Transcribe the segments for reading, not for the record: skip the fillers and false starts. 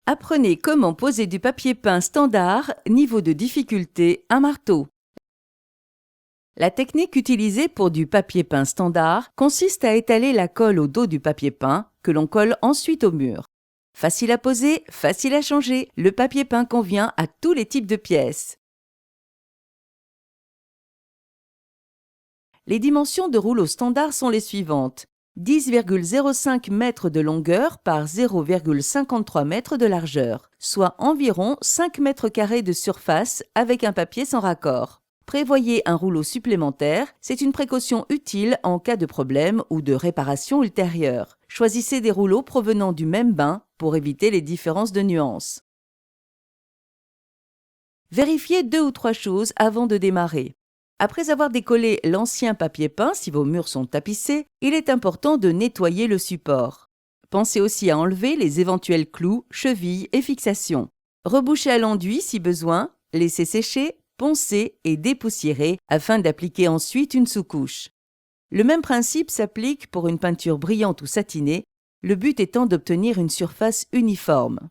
Apprenez comment poser du papier peint standard, niveau de difficulté, un marteau. La technique utilisée pour du papier peint standard consiste à étaler la colle au dos du papier peint que l'on colle ensuite au mur. Facile à poser, facile à changer, le papier peint convient à tous les types de pièces. Les dimensions de rouleau standard sont les suivantes. 10,05 mètres de longueur par 0,53 mètres de largeur, soit environ 5 mètres carrés de surface avec un papier sans raccord. Prévoyez un rouleau supplémentaire, c'est une précaution utile en cas de problème ou de réparation ultérieure. Choisissez des rouleaux provenant du même bain pour éviter les différences de nuances. Vérifiez 2 ou 3 choses avant de démarrer. Après avoir décollé l'ancien papier peint, si vos murs sont tapissés, il est important de nettoyer le support. Pensez aussi à enlever les éventuels clous, chevilles et fixations. Rebouchez à l'enduit si besoin, laissez sécher, poncer et dépoussiérer afin d'appliquer ensuite une sous-couche. Le même principe s'applique pour une peinture brillante ou satinée, le but étant d'obtenir une surface uniforme.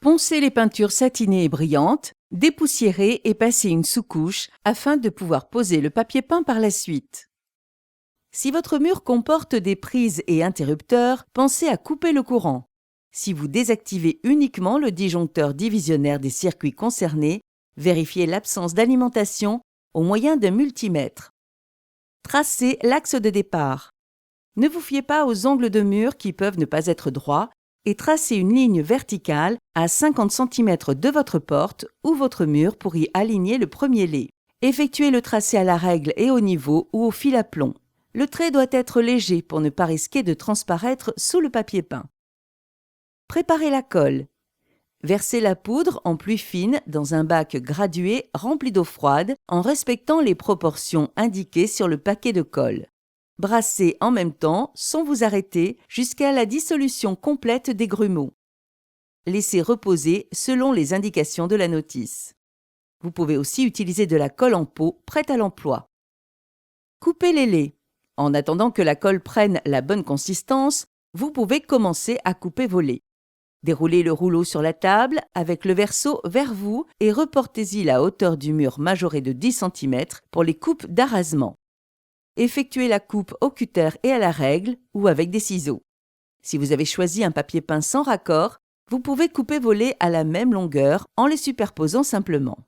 Poncez les peintures satinées et brillantes, dépoussiérez et passez une sous-couche afin de pouvoir poser le papier peint par la suite. Si votre mur comporte des prises et interrupteurs, pensez à couper le courant. Si vous désactivez uniquement le disjoncteur divisionnaire des circuits concernés, vérifiez l'absence d'alimentation au moyen d'un multimètre. Tracez l'axe de départ. Ne vous fiez pas aux angles de mur qui peuvent ne pas être droits et tracez une ligne verticale à 50 cm de votre porte ou votre mur pour y aligner le premier lait. Effectuez le tracé à la règle et au niveau ou au fil à plomb. Le trait doit être léger pour ne pas risquer de transparaître sous le papier peint. Préparez la colle. Versez la poudre en pluie fine dans un bac gradué rempli d'eau froide en respectant les proportions indiquées sur le paquet de colle. Brassez en même temps, sans vous arrêter, jusqu'à la dissolution complète des grumeaux. Laissez reposer selon les indications de la notice. Vous pouvez aussi utiliser de la colle en pot prête à l'emploi. Coupez les laits. En attendant que la colle prenne la bonne consistance, vous pouvez commencer à couper vos laits. Déroulez le rouleau sur la table avec le verso vers vous et reportez-y la hauteur du mur majorée de 10 cm pour les coupes d'arasement. Effectuez la coupe au cutter et à la règle ou avec des ciseaux. Si vous avez choisi un papier peint sans raccord, vous pouvez couper vos laits à la même longueur en les superposant simplement.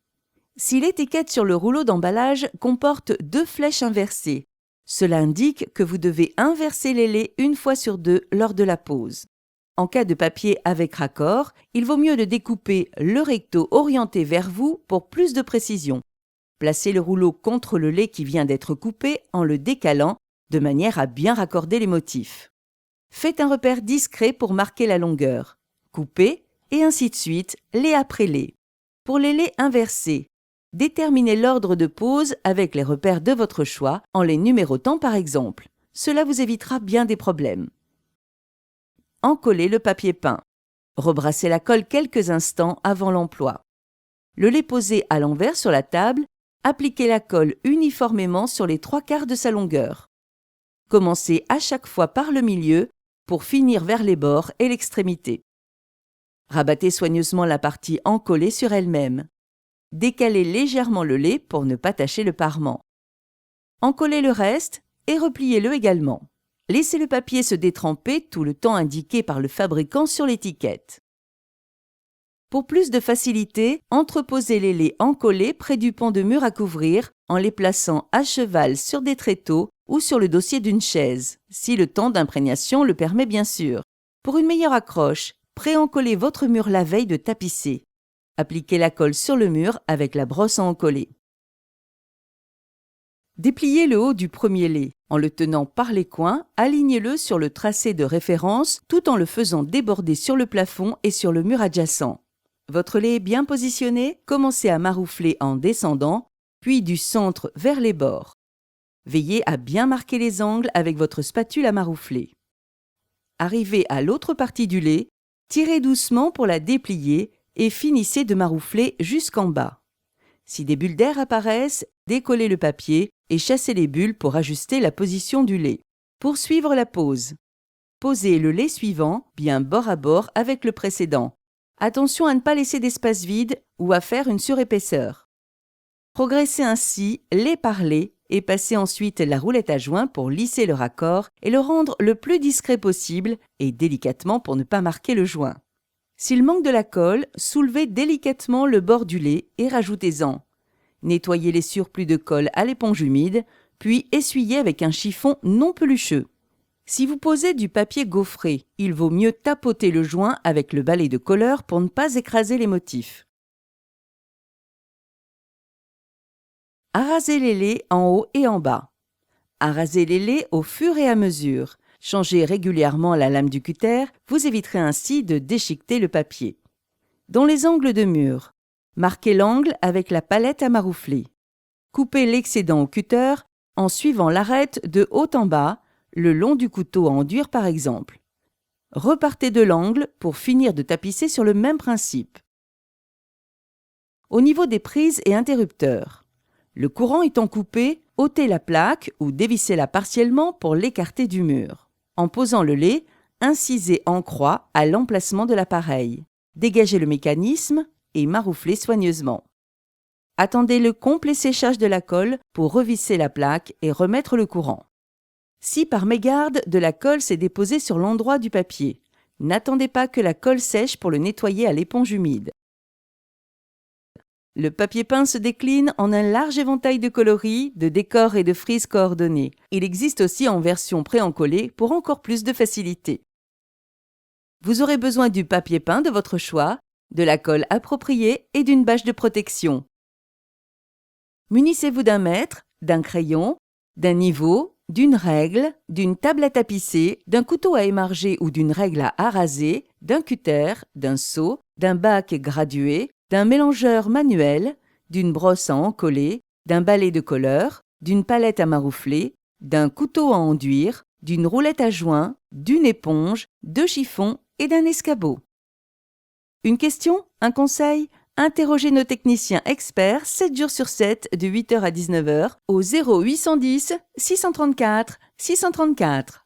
Si l'étiquette sur le rouleau d'emballage comporte 2 flèches inversées, cela indique que vous devez inverser les laits une fois sur 2 lors de la pose. En cas de papier avec raccord, il vaut mieux de découper le recto orienté vers vous pour plus de précision. Placez le rouleau contre le lait qui vient d'être coupé en le décalant de manière à bien raccorder les motifs. Faites un repère discret pour marquer la longueur. Coupez et ainsi de suite, lait après lait. Pour les laits inversés, déterminez l'ordre de pose avec les repères de votre choix en les numérotant par exemple. Cela vous évitera bien des problèmes. Encollez le papier peint. Rebrassez la colle quelques instants avant l'emploi. Le lait posé à l'envers sur la table, appliquez la colle uniformément sur les 3/4 de sa longueur. Commencez à chaque fois par le milieu pour finir vers les bords et l'extrémité. Rabattez soigneusement la partie encollée sur elle-même. Décalez légèrement le lait pour ne pas tacher le parement. Encollez le reste et repliez-le également. Laissez le papier se détremper tout le temps indiqué par le fabricant sur l'étiquette. Pour plus de facilité, entreposez les laits encollés près du pan de mur à couvrir en les plaçant à cheval sur des tréteaux ou sur le dossier d'une chaise, si le temps d'imprégnation le permet bien sûr. Pour une meilleure accroche, pré-encollez votre mur la veille de tapisser. Appliquez la colle sur le mur avec la brosse à encoller. Dépliez le haut du premier lait. En le tenant par les coins, alignez-le sur le tracé de référence tout en le faisant déborder sur le plafond et sur le mur adjacent. Votre lait est bien positionné, commencez à maroufler en descendant, puis du centre vers les bords. Veillez à bien marquer les angles avec votre spatule à maroufler. Arrivez à l'autre partie du lait, tirez doucement pour la déplier et finissez de maroufler jusqu'en bas. Si des bulles d'air apparaissent, décollez le papier et chassez les bulles pour ajuster la position du lait. Pour suivre la pose, posez le lait suivant bien bord à bord avec le précédent. Attention à ne pas laisser d'espace vide ou à faire une surépaisseur. Progressez ainsi lait par lait et passez ensuite la roulette à joint pour lisser le raccord et le rendre le plus discret possible et délicatement pour ne pas marquer le joint. S'il manque de la colle, soulevez délicatement le bord du lait et rajoutez-en. Nettoyez les surplus de colle à l'éponge humide, puis essuyez avec un chiffon non pelucheux. Si vous posez du papier gaufré, il vaut mieux tapoter le joint avec le balai de colleur pour ne pas écraser les motifs. Arrasez les laits en haut et en bas. Arrasez les laits au fur et à mesure. Changez régulièrement la lame du cutter, vous éviterez ainsi de déchiqueter le papier. Dans les angles de mur, marquez l'angle avec la palette à maroufler. Coupez l'excédent au cutter en suivant l'arête de haut en bas, le long du couteau à enduire par exemple. Repartez de l'angle pour finir de tapisser sur le même principe. Au niveau des prises et interrupteurs, le courant étant coupé, ôtez la plaque ou dévissez-la partiellement pour l'écarter du mur. En posant le lait, incisez en croix à l'emplacement de l'appareil. Dégagez le mécanisme et marouflez soigneusement. Attendez le complet séchage de la colle pour revisser la plaque et remettre le courant. Si par mégarde de la colle s'est déposée sur l'endroit du papier, n'attendez pas que la colle sèche pour le nettoyer à l'éponge humide. Le papier peint se décline en un large éventail de coloris, de décors et de frises coordonnées. Il existe aussi en version pré-encollée pour encore plus de facilité. Vous aurez besoin du papier peint de votre choix, de la colle appropriée et d'une bâche de protection. Munissez-vous d'un mètre, d'un crayon, d'un niveau, d'une règle, d'une table à tapisser, d'un couteau à émarger ou d'une règle à araser, d'un cutter, d'un seau, d'un bac gradué, d'un mélangeur manuel, d'une brosse à encoller, d'un balai de colleur, d'une palette à maroufler, d'un couteau à enduire, d'une roulette à joint, d'une éponge, de chiffons et d'un escabeau. Une question? Un conseil? Interrogez nos techniciens experts 7 jours sur 7 de 8h à 19h au 0810 634 634.